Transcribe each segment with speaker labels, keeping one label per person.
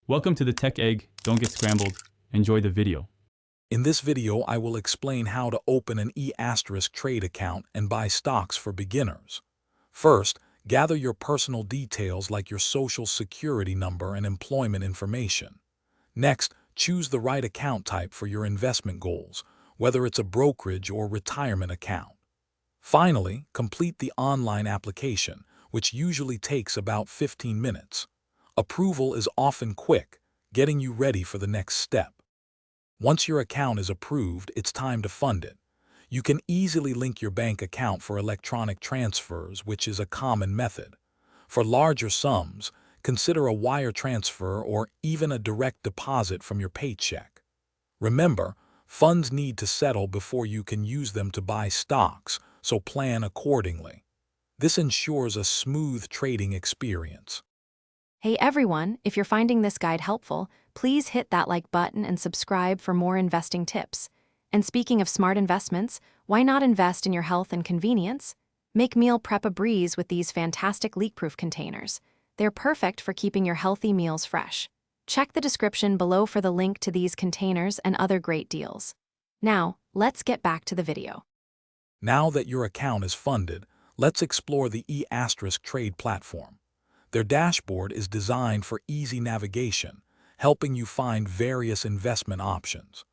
Speaker 1: Welcome to the Tech Egg. Don't get scrambled. Enjoy the video.
Speaker 2: In this video, I will explain how to open an Etrade account and buy stocks for beginners. First, gather your personal details like your social security number and employment information. Next, choose the right account type for your investment goals, whether it's a brokerage or retirement account. Finally, complete the online application, which usually takes about 15 minutes. Approval is often quick, getting you ready for the next step. Once your account is approved, it's time to fund it. You can easily link your bank account for electronic transfers, which is a common method. For larger sums, consider a wire transfer or even a direct deposit from your paycheck. Remember, funds need to settle before you can use them to buy stocks, so plan accordingly. This ensures a smooth trading experience.
Speaker 3: Hey everyone, if you're finding this guide helpful, please hit that like button and subscribe for more investing tips. And speaking of smart investments, why not invest in your health and convenience? Make meal prep a breeze with these fantastic leak-proof containers. They're perfect for keeping your healthy meals fresh. Check the description below for the link to these containers and other great deals. Now, let's get back to the video.
Speaker 2: Now that your account is funded, let's explore the Etrade platform. Their dashboard is designed for easy navigation, helping you find various investment options.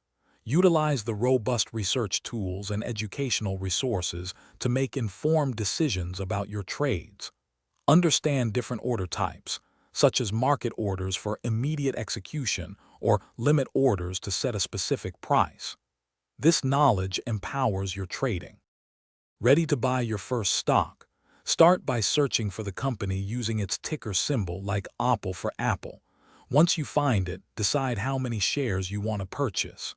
Speaker 2: Utilize the robust research tools and educational resources to make informed decisions about your trades. Understand different order types, such as market orders for immediate execution or limit orders to set a specific price. This knowledge empowers your trading. Ready to buy your first stock? Start by searching for the company using its ticker symbol like Apple for Apple. Once you find it, decide how many shares you want to purchase.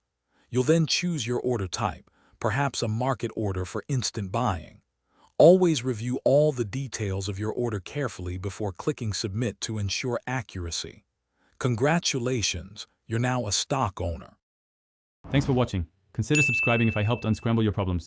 Speaker 2: You'll then choose your order type, perhaps a market order for instant buying. Always review all the details of your order carefully before clicking Submit to ensure accuracy. Congratulations, you're now a stock owner.
Speaker 1: Thanks for watching. Consider subscribing if I helped unscramble your problems.